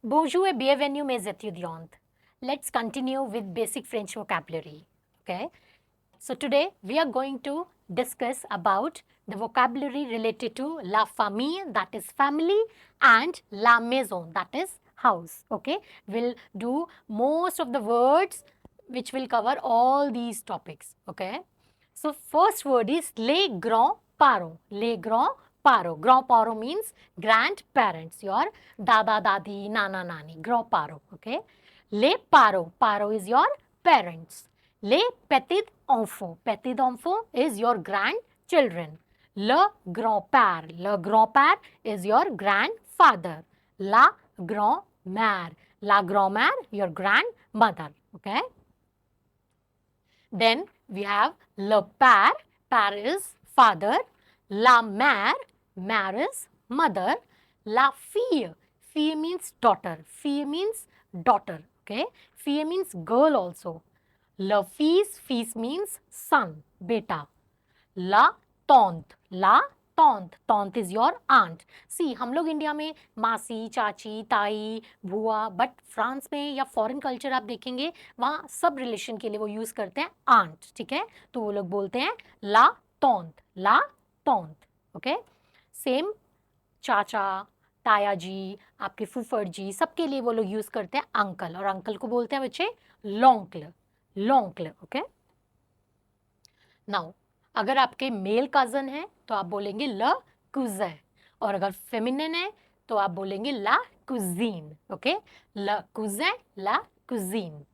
Bonjour et bienvenue mes étudiantes. Let's continue with basic French vocabulary. Okay. So today we are going to discuss about the vocabulary related to la famille, that is family, and la maison, that is house. Okay. We'll do most of the words which will cover all these topics. Okay. So first word is les grands-parents. Les grands-parents. Grands-parents means grandparents. Your dada, dadi, nana, nani. Grands-parents. Okay. Les parents. Parents is your parents. Les petits enfants. Petit enfant is your grandchildren. Le grand-père. Le grand-père is your grandfather. La grand-mère. La grand-mère, your grandmother. Okay. Then we have le père, père is father, la mère, mère is mother, la fille, fille means daughter, fille means daughter, okay, fille means girl also, le fils, fils means son, beta, la tante, la tante, tante is your aunt. See, हम लोग India में मासी, चाची, ताई, बुआ, but France में या foreign culture आप देखेंगे वहाँ सब रिलेशन के लिए वो यूज़ करते हैं आंट, ठीक है, तो वो लोग बोलते हैं ला तौंत, ला तौंत, ओके. सेम चाचा, ताया जी, आपके फूफड़ जी, सबके लिए वो लोग यूज़ करते हैं अंकल, और अंकल को बोलते हैं बच्चे लॉन्कल, लॉन्कल, ओके. नाउ अगर आपके मेल कज़न है तो आप बोलेंगे ल कुज़ैन, और अगर फेमिनिन है तो आप बोलेंगे ला कुज़ीन, ओके, ल कुज़ैन, ला कुज़ीन.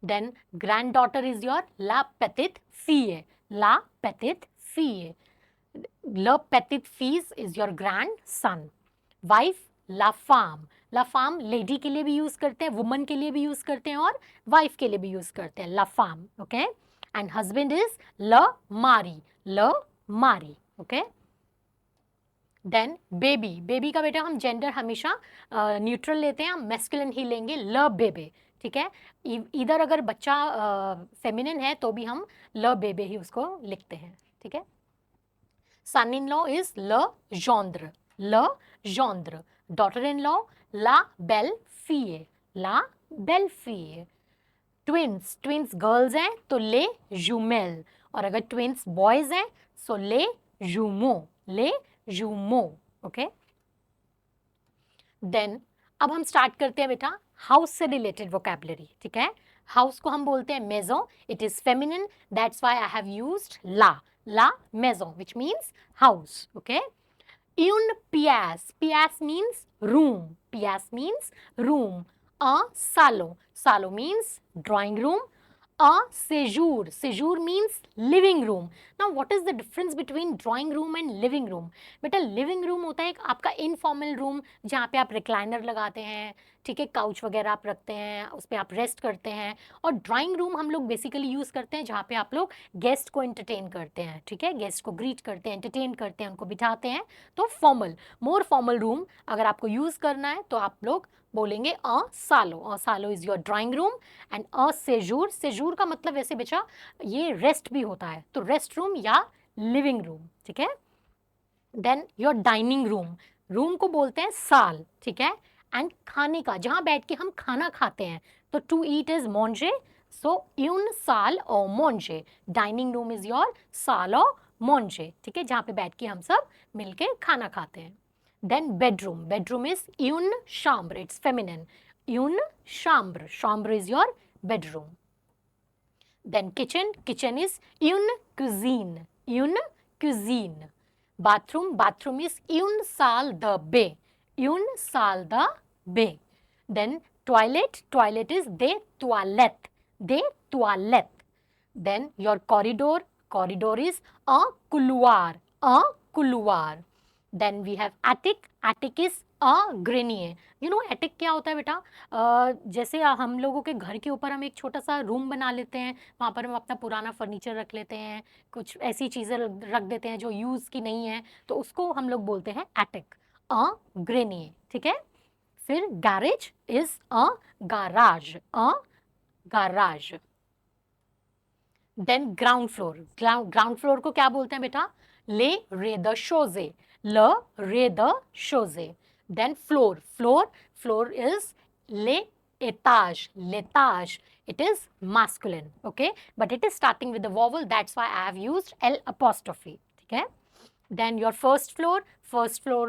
Then granddaughter is your ला पेटिट फीए, ला पेटिट फीए. ल पेटिट फीस is your grandson. Wife ला फाम, ला फाम लेडी के लिए भी यूज करते हैं, वुमन के लिए भी यूज करते हैं, और वाइफ के लिए भी यूज करते हैं, ला फाम, ओके. एंड हस्बैंड इज ल मारी, ल मारी, ओके. देन बेबी, बेबी का बेटा हम जेंडर हमेशा न्यूट्रल लेते हैं, हम मैस्कुलिन ही लेंगे, ल बेबे, ठीक है. इधर अगर बच्चा फेमिनिन है तो भी हम ल बेबे ही उसको लिखते हैं, ठीक है. सन इन लॉ इज ल जॉन्द्र, ल जॉन्द्र. डॉटर इन लॉ ला बेल फीए, ला बेल फीए. ट्विंस, ट्विंस गर्ल्स हैं तो ले जुमेल, और अगर ट्विंस बॉयज हैं सो ले जुमो, ले जुमो, ओके. देन अब हम स्टार्ट करते हैं बेटा हाउस से रिलेटेड वोकैबुलरी, ठीक है. हाउस को हम बोलते हैं मेजो, it is feminine, that's why I have used ला, ला मेजो which means house, okay. Une pièce, pièce means room, pièce means room. Un salon, salon means drawing room. A séjour, séjour means living room. Now what is the difference between drawing room and living room? बेटा living room होता है एक आपका informal room जहाँ पे आप recliner लगाते हैं, ठीक है, काउच वगैरह आप रखते हैं, उस पर आप रेस्ट करते हैं. और ड्राइंग रूम हम लोग बेसिकली यूज़ करते हैं जहाँ पे आप लोग गेस्ट को एंटरटेन करते हैं, ठीक है, गेस्ट को ग्रीट करते हैं, एंटरटेन करते हैं, उनको बिठाते हैं. तो फॉर्मल, मोर फॉर्मल रूम अगर आपको यूज़ करना है तो आप लोग बोलेंगे अ सालो, अ सालो is your drawing room. And अ सेजूर, सेजूर का मतलब वैसे बच्चा ये रेस्ट भी होता है, तो रेस्ट रूम या लिविंग रूम, ठीक है. Then your dining room, room को बोलते हैं साल, ठीक है. एंड खाने का, जहाँ बैठ के हम खाना खाते हैं, तो टू ईट इज मोंजे, सो यून साल और मोंजे. डाइनिंग रूम इज योर साल और मोंजे, ठीक है, जहाँ पे बैठ के हम सब मिलके खाना खाते हैं. देन बेडरूम, बेडरूम इज यून शाम्ब्र, इट्स फेमिनिन, यून शाम्ब्र, शाम्ब्र is your bedroom. Then kitchen, kitchen is une cuisine, une cuisine. Bathroom, bathroom is une salle de bain, une salle de bain. Then toilet, toilet is des toilettes, des toilettes. Then your corridor, corridor is un couloir, un couloir. Then we have attic, attic is a grenier. You know attic क्या होता है बेटा? जैसे हम लोगों के घर के ऊपर हम एक छोटा सा रूम बना लेते हैं, वहाँ पर हम अपना पुराना फर्नीचर रख लेते हैं, कुछ ऐसी चीज़ें रख देते हैं जो यूज़ की नहीं है, तो उसको हम लोग बोलते हैं attic, a grenier, ठीक है. फिर garage is a garage, a garage. Then ground floor, ground floor को क्या बोलते हैं बेटा? ले रे द शोजे, ल रे द शोजे. Then floor, floor, floor is l'étage, l'étage. It is masculine, okay? But it is starting with the vowel. That's why I have used L apostrophe. Okay? Then your first floor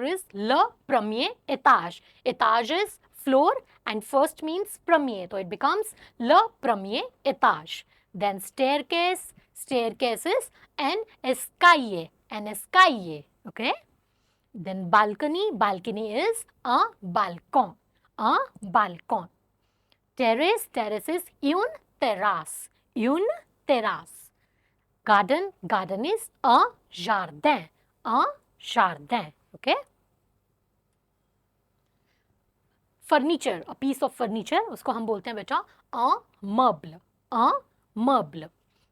is le premier étage. Étage is floor and first means premier. So it becomes le premier étage. Then staircase, staircase is an escalier, an escalier. Okay? Then balcony, balcony is a balcon, a balcon. Terrace, terrace is une terrasse, une terrasse. Garden, garden is un jardin, un jardin. Okay? Furniture, a piece of furniture, उसको हम बोलते हैं बेटा un meuble, un meuble.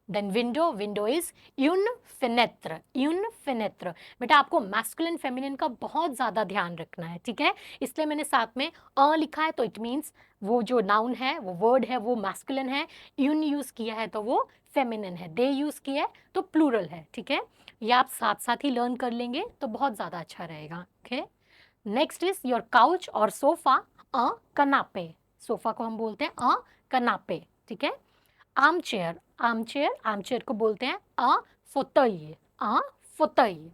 Then window, window is une fenêtre, une fenêtre. बेटा आपको masculine feminine का बहुत ज़्यादा ध्यान रखना है, ठीक है? इसलिए मैंने साथ में लिखा है, तो it means वो जो noun है, वो word है, वो masculine है, une यूज़ किया है तो वो feminine है, they यूज़ किया है तो plural है, ठीक है? ये आप साथ साथ ही लर्न कर लेंगे तो बहुत ज़्यादा अच्छा रहेगा, okay? Next is your couch और सोफा, अ कनापे. सोफा को हम बोलते हैं अ कनापे, ठीक है? Armchair, armchair, armchair को बोलते हैं अ फोतई, अ फोतई.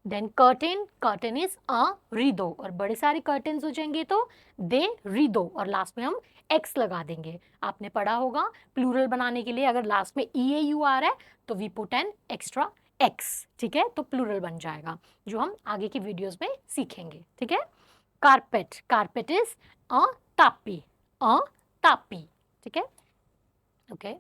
देन कर्टेन, कर्टेन इज अ रिदो. और बड़े सारे कर्टेन्स हो जाएंगे तो दे रिदो. और लास्ट में हम एक्स लगा देंगे. आपने पढ़ा होगा प्लूरल बनाने के लिए अगर लास्ट में ई ए यू आ रहा है तो we put an extra X, ठीक है? तो प्लूरल बन जाएगा, जो हम आगे की वीडियोस में सीखेंगे, ठीक है? कारपेट, कारपेट इज अ तापी, अ तापी, ठीक है? Okay.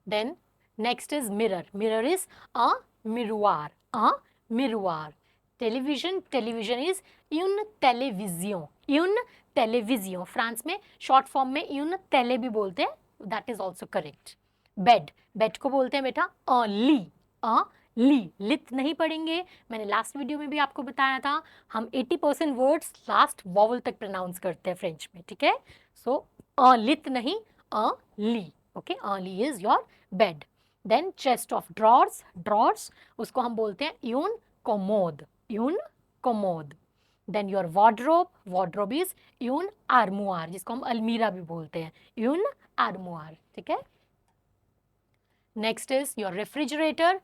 Then next is mirror, mirror is अ मिरुआर, अ मिरुआर. Television, television is une télévision, une télévision. France में शॉर्ट फॉर्म में une télé भी बोलते हैं, that is also correct. Bed, bed को बोलते हैं बेटा अ ली, अ ली. लित नहीं पढ़ेंगे, मैंने लास्ट वीडियो में भी आपको बताया था हम 80% वर्ड्स लास्ट वॉवल तक प्रोनाउंस करते हैं फ्रेंच में, ठीक है? सो अ लित नहीं, अ ली. ओके, अ ली is your bed. Then chest of drawers, drawers उसको हम बोलते हैं यून कोमोद, यून कोमोद. Then your wardrobe, wardrobe is यून आर्मुआर, जिसको हम अलमीरा भी बोलते हैं, यून आर्मुआर, ठीक है? Next is your refrigerator,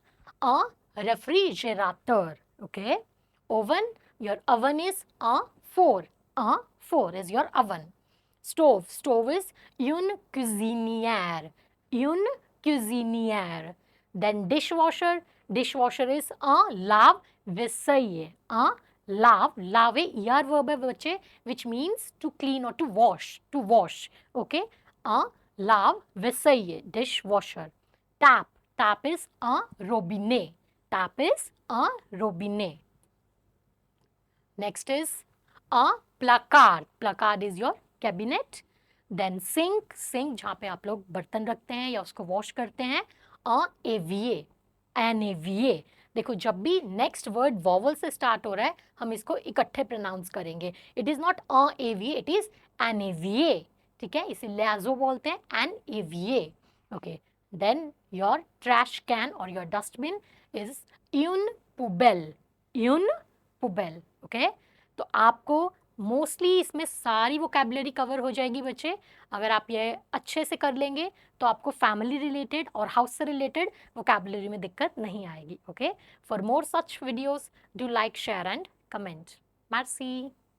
a refrigerator. Okay. Oven, your oven is a four. A four is your oven. Stove, stove is une cuisinière, une cuisinière. Then dishwasher, dishwasher is a lave-vaisselle, a lave er verb है बच्चे, which means to clean or to wash, to wash. Okay, a lave-vaisselle, dishwasher. Tap, tap is a robinet, tap is a robinet. Next is a placard, placard is your cabinet. Then sink, sink जहाँ पे आप लोग बर्तन रखते हैं या उसको wash करते हैं. a évier, an évier. देखो जब भी नेक्स्ट वर्ड वॉवल से स्टार्ट हो रहा है हम इसको इकट्ठे प्रोनाउंस करेंगे. इट इज नॉट अ एविए, इट इज एन एविए, ठीक है? इसे लैजो बोलते हैं, एन एविए. Okay. Then your trash can or your dustbin is une poubelle, une poubelle. Okay? तो आपको मोस्टली इसमें सारी वोकैबुलरी कवर हो जाएगी बच्चे. अगर आप ये अच्छे से कर लेंगे तो आपको फैमिली रिलेटेड और हाउस से रिलेटेड वोकैबुलरी में दिक्कत नहीं आएगी. Okay. For more such videos do like, share and comment. Merci.